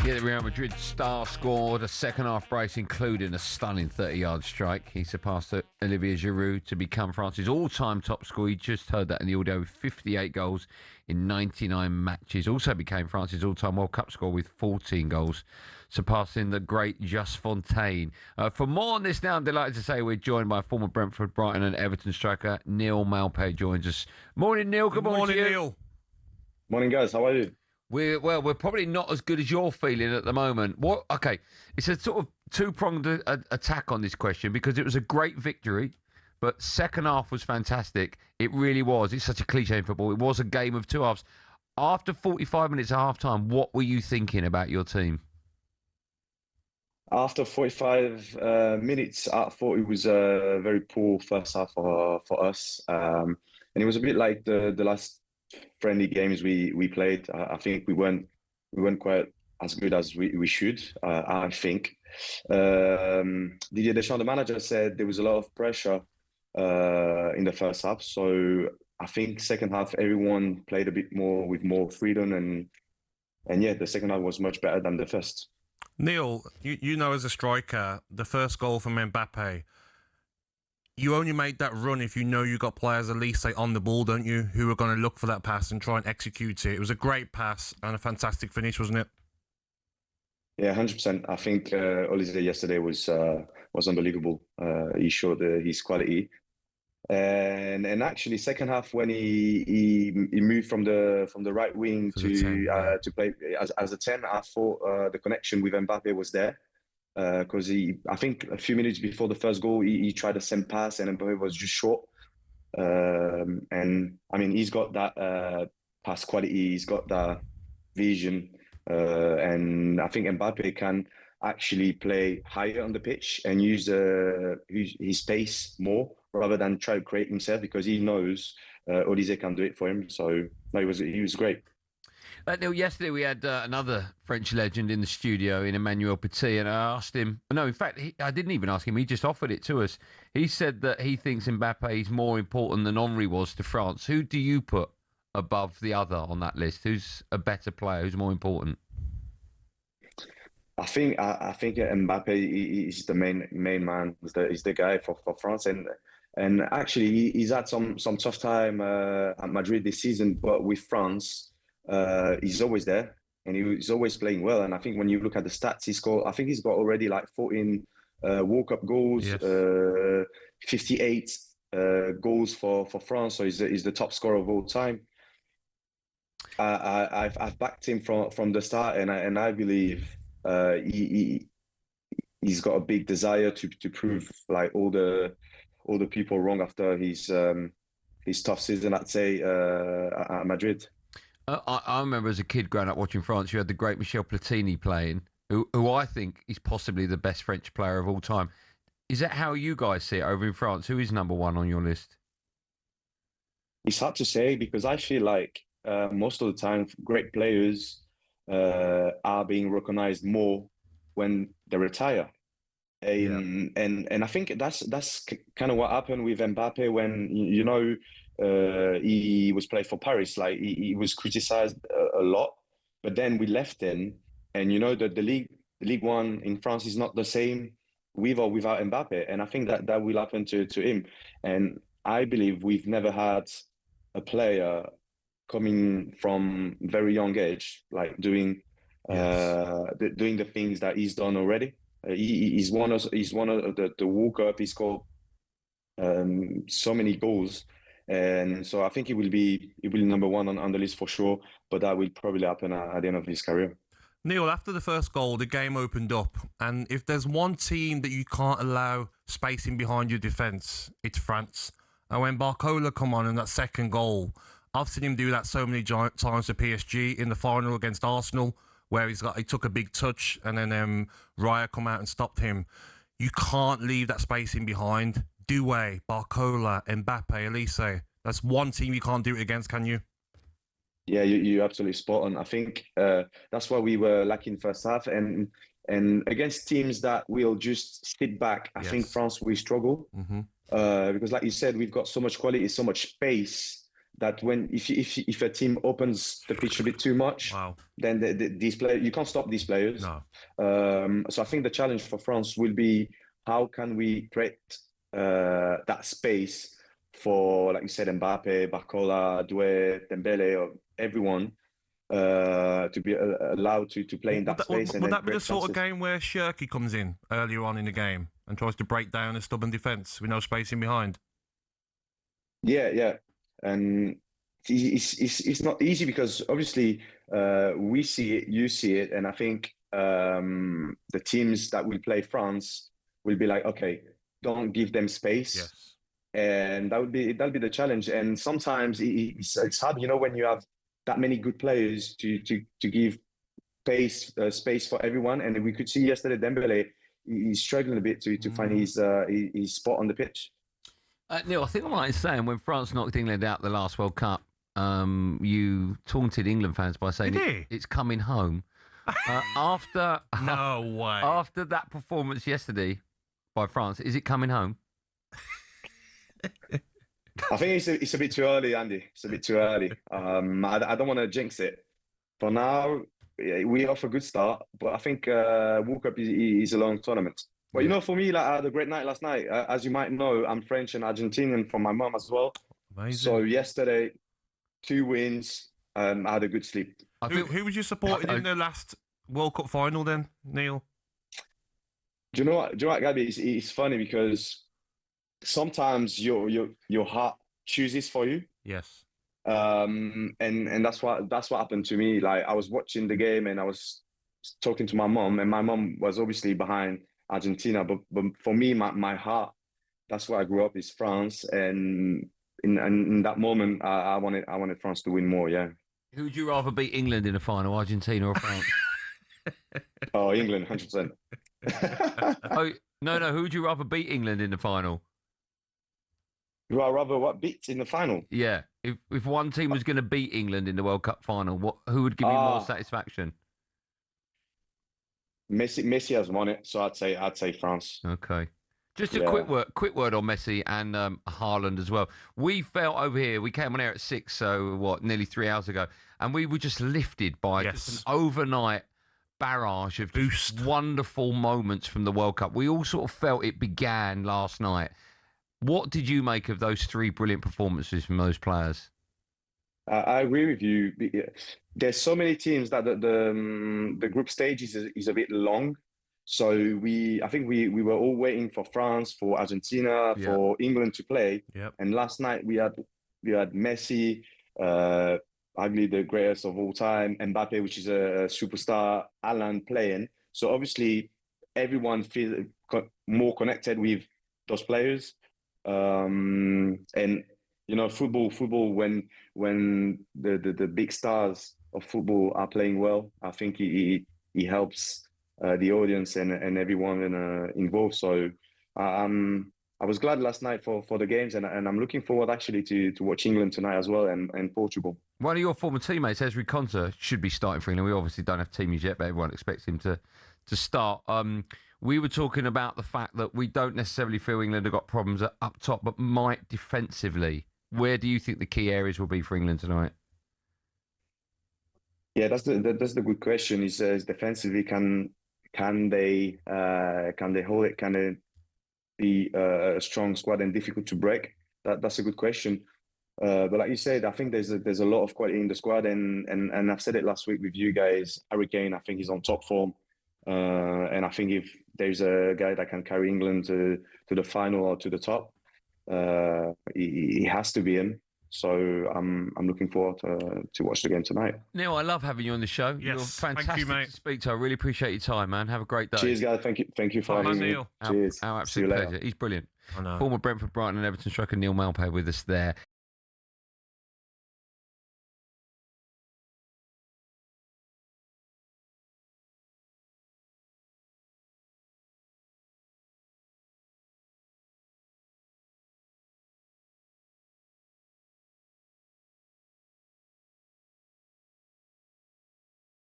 Yeah, the Real Madrid star scored a second-half brace, including a stunning 30-yard strike. He surpassed Olivier Giroud to become France's all-time top scorer. You just heard that in the audio, with 58 goals in 99 matches. Also became France's all-time World Cup scorer with 14 goals, surpassing the great Just Fontaine. For more on this now, I'm delighted to say we're joined by former Brentford, Brighton and Everton striker Neal Maupay joins us. Morning, Neal. Good morning to you. Neal. Morning, guys. How are you? We're probably not as good as you're feeling at the moment. What? Okay, it's a sort of two-pronged attack on this question because it was a great victory, but second half was fantastic. It really was. It's such a cliche in football. It was a game of two halves. After 45 minutes at half-time, what were you thinking about your team? After 45 minutes, I thought it was a very poor first half for us. And it was a bit like the last friendly games we played. I think we weren't quite as good as we should. I think Didier Deschamps, the manager, said there was a lot of pressure in the first half. So I think second half everyone played a bit more with more freedom, and yeah, the second half was much better than the first. Neal, you know as a striker, the first goal from Mbappe, you only made that run if you know you got players at least say on the ball, don't you, who are going to look for that pass and try and execute it. It was a great pass and a fantastic finish, wasn't it? Yeah, 100%. I think Olise yesterday was unbelievable. He showed his quality, and actually second half when he moved from the right wing to play as a 10, I thought the connection with Mbappe was there. Because I think a few minutes before the first goal, he tried the same pass and Mbappe was just short. And I mean, he's got that pass quality, he's got that vision, and I think Mbappe can actually play higher on the pitch and use his pace more rather than try to create himself, because he knows Olise can do it for him. So no, he was great. Neil, yesterday we had another French legend in the studio in Emmanuel Petit, and I asked him, no, in fact, I didn't even ask him, he just offered it to us. He said that he thinks Mbappe is more important than Henry was to France. Who do you put above the other on that list? Who's a better player? Who's more important? I think Mbappe is the main man. He's the guy for France, and actually he's had some tough time at Madrid this season, but with France, he's always there and he's always playing well. And I think when you look at the stats, I think he's got already like 14 World Cup goals, yes. 58 goals for France. So he's the top scorer of all time. I've backed him from the start, and I believe he's got a big desire to prove like all the people wrong after his tough season, I'd say, at Madrid. I remember as a kid growing up watching France, you had the great Michel Platini playing, who I think is possibly the best French player of all time. Is that how you guys see it over in France? Who is number one on your list? It's hard to say because I feel like most of the time great players are being recognized more when they retire. And I think that's kind of what happened with Mbappe when he was playing for Paris. Like he was criticized a lot, but then we left him, and the League One in France is not the same with or without Mbappe, and I think that will happen to him. And I believe we've never had a player coming from very young age, like doing the things that he's done already. He's one of the World Cup. He scored so many goals, and so I think he will be number one on the list for sure. But that will probably happen at the end of his career. Neal, after the first goal, the game opened up, and if there's one team that you can't allow spacing behind your defence, it's France. And when Barcola come on in that second goal, I've seen him do that so many times for PSG in the final against Arsenal, where he took a big touch and then Raya come out and stopped him. You can't leave that spacing behind. Doué, Barcola, Mbappe, Olise. That's one team you can't do it against, can you? Yeah, you're absolutely spot on. I think that's why we were lacking first half, and against teams that will just sit back, I think France will struggle because, like you said, we've got so much quality, so much space that when if a team opens the pitch a bit too much, Wow. then these players, you can't stop these players. No. So I think the challenge for France will be how can we create that space for, like you said, Mbappe, Barcola, Doué, Dembele, or everyone to be allowed to play in that space. Would that be the sort of game where Shirky comes in earlier on in the game and tries to break down a stubborn defence with no space in behind? Yeah. And it's not easy because obviously we see it, you see it, and I think the teams that will play France will be like, okay, don't give them space. Yes. And that'll be the challenge. And sometimes it's hard, when you have that many good players to give space for everyone. And we could see yesterday Dembele, he's struggling a bit to find his spot on the pitch. Neil, I think I'm right in saying when France knocked England out the last World Cup, you taunted England fans by saying it's coming home. No way. After that performance yesterday by France, is it coming home? I think it's a bit too early, Andy. It's a bit too early. I don't want to jinx it. For now, we off a good start, but I think World Cup is a long tournament. But for me, I had a great night last night. As you might know, I'm French and Argentinian from my mom as well. Amazing. So yesterday, 2 wins. I had a good sleep. Who was you supporting in the last World Cup final then, Neil? Do you know what, Gabby? It's funny because sometimes your heart chooses for you. Yes. And that's what happened to me. Like, I was watching the game and I was talking to my mom, and my mom was obviously behind Argentina, but for me, my heart, that's where I grew up, is France. And in that moment, I wanted France to win more. Yeah. Who would you rather beat, England in the final, Argentina or France? Oh, England, 100%. Oh no, who would you rather beat, England in the final? Do I rather beat in the final? Yeah, if one team was going to beat England in the World Cup final, who would give you more satisfaction? Messi has won it, so I'd say France. Okay. Just a quick word on Messi and Haaland as well. We felt over here, we came on air at 6, so nearly 3 hours ago, and we were just lifted by just an overnight barrage of just wonderful moments from the World Cup. We all sort of felt it began last night. What did you make of those 3 brilliant performances from those players? I agree with you. There's so many teams that the group stage is a bit long. So I think we were all waiting for France, for Argentina, for England to play. Yep. And last night we had Messi, arguably the greatest of all time, Mbappe, which is a superstar, Haaland playing. So obviously everyone feels more connected with those players. And football when the big stars of football are playing well, I think he helps the audience and everyone involved. So I was glad last night for the games, and I'm looking forward actually to watch England tonight as well, and Portugal. One of your former teammates, Ezri Konsa, should be starting for England. We obviously don't have team news yet, but everyone expects him to start. We were talking about the fact that we don't necessarily feel England have got problems up top, but might defensively. Where do you think the key areas will be for England tonight? Yeah, that's the good question. Is defensively, can they hold it? Can they be a strong squad and difficult to break? That's a good question. But like you said, I think there's a lot of quality in the squad, and I've said it last week with you guys. Harry Kane, I think he's on top form, and I think if there's a guy that can carry England to the final or to the top, he has to be him. So I'm looking forward to watch the game tonight. Neil, I love having you on the show. Yes, You're fantastic thank you, mate. to speak to. I really appreciate your time, man. Have a great day. Cheers, guys. Thank you for having me. Neil. Cheers. Our absolute pleasure. He's brilliant. I know. Former Brentford, Brighton and Everton striker Neal Maupay with us there.